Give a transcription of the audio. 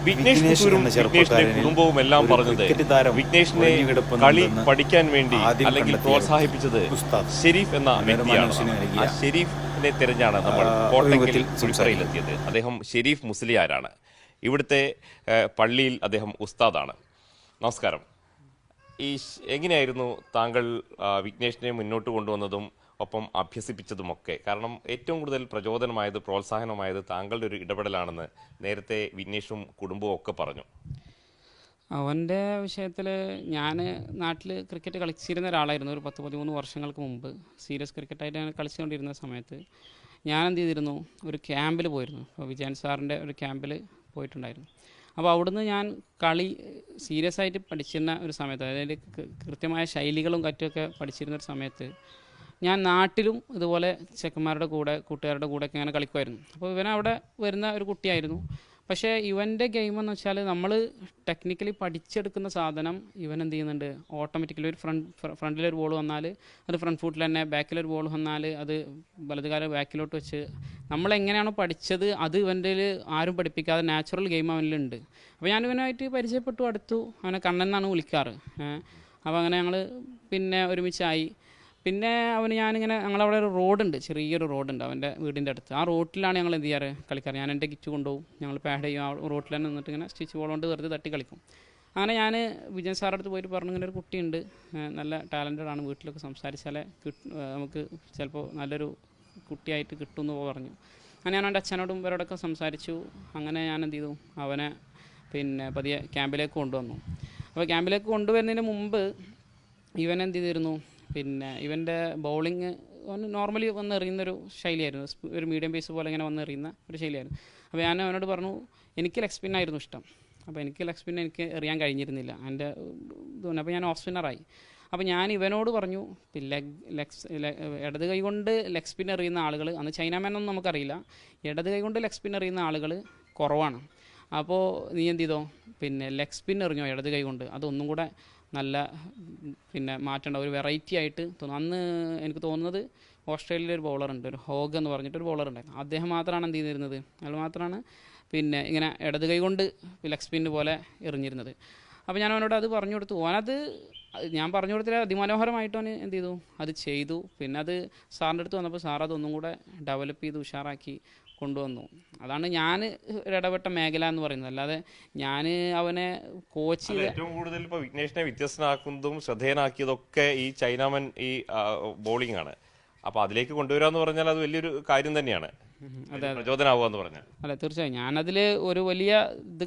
വിഘ്നേഷ് പുത്തൂരും വിഘ്നേഷിന്റെ കുടുംബവും എല്ലാം പറഞ്ഞത് വിഘ്നേഷിനെ കളി പഠിക്കാൻ വേണ്ടി അല്ലെങ്കിൽ പ്രോത്സാഹിപ്പിച്ചത് ഷെരീഫ് എന്ന വ്യക്തിയാണ്. ആ ഷെരീഫിനെ തിരഞ്ഞാണ് നമ്മൾ കോട്ടയ്ക്കൽ കുളിപ്പറയിലെത്തിയത്. അദ്ദേഹം ഷെരീഫ് മുസ്ലിയാരാണ്. ഇവിടുത്തെ പള്ളിയിൽ അദ്ദേഹം ഉസ്താദാണ്. നമസ്കാരം. എങ്ങനെയായിരുന്നു താങ്കൾ വിഘ്നേഷിനെ മുന്നോട്ട് കൊണ്ടുവന്നതും ഒപ്പം അഭ്യസിപ്പിച്ചതുമൊക്കെ? കാരണം ഏറ്റവും കൂടുതൽ പ്രചോദനമായത്, പ്രോത്സാഹനമായത് താങ്കളുടെ ഒരു ഇടപെടലാണെന്ന് നേരത്തെ വിഘ്നേഷും കുടുംബവും ഒക്കെ പറഞ്ഞു. അവൻ്റെ വിഷയത്തിൽ ഞാൻ നാട്ടിൽ ക്രിക്കറ്റ് കളിച്ചിരുന്ന ഒരാളായിരുന്നു. ഒരു 10-13 വർഷങ്ങൾക്ക് മുമ്പ് സീരിയസ് ക്രിക്കറ്റായിട്ട് ഞാൻ കളിച്ചുകൊണ്ടിരുന്ന സമയത്ത് ഞാൻ എന്ത് ചെയ്തിരുന്നു, ഒരു ക്യാമ്പിൽ പോയിരുന്നു. അപ്പോൾ വിജയൻ സാറിൻ്റെ ഒരു ക്യാമ്പിൽ പോയിട്ടുണ്ടായിരുന്നു. അപ്പോൾ അവിടുന്ന് ഞാൻ കളി സീരിയസ് ആയിട്ട് പഠിച്ചിരുന്ന ഒരു സമയത്ത്, അതായത് കൃത്യമായ ശൈലികളും കറ്റുമൊക്കെ പഠിച്ചിരുന്ന ഒരു സമയത്ത് ഞാൻ നാട്ടിലും ഇതുപോലെ ചെക്കന്മാരുടെ കൂടെ, കൂട്ടുകാരുടെ കൂടെയൊക്കെ ഇങ്ങനെ കളിക്കുമായിരുന്നു. അപ്പോൾ ഇവനവിടെ വരുന്ന ഒരു കുട്ടിയായിരുന്നു. പക്ഷേ ഇവൻ്റെ ഗെയിമെന്ന് വെച്ചാൽ നമ്മൾ ടെക്നിക്കലി പഠിച്ചെടുക്കുന്ന സാധനം ഇവൻ എന്ത് ചെയ്യുന്നുണ്ട്, ഓട്ടോമാറ്റിക്കലി ഒരു ഫ്രണ്ടിലൊരു ബോൾ വന്നാൽ അത് ഫ്രണ്ട് ഫുട്ടിൽ തന്നെ, ബാക്കിലൊരു ബോൾ വന്നാൽ അത് വലതുകാലം ബാക്കിലോട്ട് വെച്ച് നമ്മളെങ്ങനെയാണോ പഠിച്ചത് അത് ഇവൻ്റെ ആരും പഠിപ്പിക്കാതെ നാച്ചുറൽ ഗെയിം അവനിലുണ്ട്. അപ്പോൾ ഞാൻ ഇവനായിട്ട് പരിചയപ്പെട്ടു, അടുത്തു. അവനെ കണ്ണൻ എന്നാണ് വിളിക്കാറ്. അപ്പോൾ അങ്ങനെ ഞങ്ങൾ പിന്നെ ഒരുമിച്ചായി. പിന്നെ അവന് ഞാനിങ്ങനെ, ഞങ്ങളവിടെ ഒരു റോഡുണ്ട്, ചെറിയൊരു റോഡുണ്ട് അവൻ്റെ വീടിൻ്റെ അടുത്ത്. ആ റോട്ടിലാണ് ഞങ്ങൾ എന്ത് ചെയ്യാറ്, കളിക്കാറ്. ഞാൻ എൻ്റെ കിറ്റ് കൊണ്ടുപോകും, ഞങ്ങൾ പാഡ് ചെയ്യും, ആ റോട്ടിൽ തന്നെ നിന്നിട്ട് ഇങ്ങനെ സ്റ്റിച്ച് ബോൾ കൊണ്ട് വെറുതെ തട്ടി കളിക്കും. അങ്ങനെ ഞാൻ വിജയൻ സാറിൻ്റെ അടുത്ത് പോയിട്ട് പറഞ്ഞു, ഇങ്ങനെ ഒരു കുട്ടിയുണ്ട്, നല്ല ടാലൻറ്റഡ് ആണ്, വീട്ടിലൊക്കെ സംസാരിച്ചാലേ നമുക്ക് ചിലപ്പോൾ നല്ലൊരു കുട്ടിയായിട്ട് കിട്ടുമെന്ന് പറഞ്ഞു. അങ്ങനെ ഞാൻ എൻ്റെ അച്ഛനോടും ഇവരോടൊക്കെ സംസാരിച്ചു. അങ്ങനെ ഞാൻ എന്ത് ചെയ്തു, അവനെ പിന്നെ പതിയെ ക്യാമ്പിലേക്ക് കൊണ്ടുവന്നു. അപ്പോൾ ക്യാമ്പിലേക്ക് കൊണ്ടുവരുന്നതിന് മുമ്പ് ഇവൻ എന്ത് ചെയ്തിരുന്നു, പിന്നെ ഇവൻ്റെ ബൗളിങ് നോർമലി വന്ന് എറിയുന്നൊരു ശൈലിയായിരുന്നു. ഒരു മീഡിയം പേസ് പോലെ ഇങ്ങനെ വന്ന് എറിയുന്ന ഒരു ശൈലിയായിരുന്നു. അപ്പോൾ ഞാൻ അവനോട് പറഞ്ഞു, എനിക്ക് ലെഗ് സ്പിന്നായിരുന്നു ഇഷ്ടം. അപ്പോൾ എനിക്ക് ലെഗ് സ്പിൻ എനിക്ക് എറിയാൻ കഴിഞ്ഞിരുന്നില്ല എൻ്റെ ഇതുകൊണ്ട്. അപ്പോൾ ഞാൻ ഓഫ് സ്പിന്നറായി. അപ്പോൾ ഞാൻ ഇവനോട് പറഞ്ഞു, ഇടത് കൈ കൊണ്ട് ലെഗ് സ്പിൻ എറിയുന്ന ആളുകൾ, അന്ന് ചൈനാമാനൊന്നും നമുക്കറിയില്ല, ഇടത് കൈ കൊണ്ട് ലെഗ് സ്പിൻ എറിയുന്ന ആളുകൾ കുറവാണ്. അപ്പോൾ നീ എന്ത് ചെയ്തോ, പിന്നെ ലെഗ് സ്പിൻ എറിഞ്ഞോ ഇടത് കൈ കൊണ്ട്, അതൊന്നും കൂടെ നല്ല പിന്നെ മാറ്റേണ്ട ഒരു വെറൈറ്റി ആയിട്ട് തോന്നും. അന്ന് എനിക്ക് തോന്നുന്നത് ഓസ്ട്രേലിയയിലൊരു ബൗളറുണ്ട്, ഒരു ഹോഗ് എന്ന് പറഞ്ഞിട്ടൊരു ബൗളറുണ്ടായിരുന്നു. അദ്ദേഹം മാത്രമാണ് എന്ത് ചെയ്തിരുന്നത്, അയാൾ മാത്രമാണ് പിന്നെ ഇങ്ങനെ ഇടത് കൈ കൊണ്ട് ലെഗ് സ്പിന്ന് പോലെ എറിഞ്ഞിരുന്നത്. അപ്പോൾ ഞാൻ അവനോട് അത് പറഞ്ഞു കൊടുത്തു. ഓനത് ഞാൻ പറഞ്ഞു കൊടുത്തില്ല, അതിമനോഹരമായിട്ട് അവന് എന്ത് ചെയ്തു, അത് ചെയ്തു. പിന്നെ അത് സാറിൻ്റെ അടുത്ത് വന്നപ്പോൾ സാർ അതൊന്നും കൂടെ ഡെവലപ്പ് ചെയ്ത് ഉഷാറാക്കി കൊണ്ടുവന്നു. അതാണ് ഞാൻ ഇടപെട്ട മേഖല എന്ന് പറയുന്നത്. അല്ലാതെ ഞാൻ അവനെ കോച്ച് ചെയ്ത് ഏറ്റവും കൂടുതൽ ഇപ്പോൾ വിഘ്നേഷിനെ വ്യത്യസ്തനാക്കുന്നതും ശ്രദ്ധേയനാക്കിയതൊക്കെ ഈ ചൈനാമൻ ഈ ബോളിംഗ് ആണ്. അപ്പോൾ അതിലേക്ക് കൊണ്ടുവരാന്ന് പറഞ്ഞാൽ അത് വലിയൊരു കാര്യം തന്നെയാണ്. പ്രചോദനാവുക എന്ന് പറഞ്ഞാൽ. അല്ല, തീർച്ചയായും ഞാനതിൽ ഒരു വലിയ ഇത്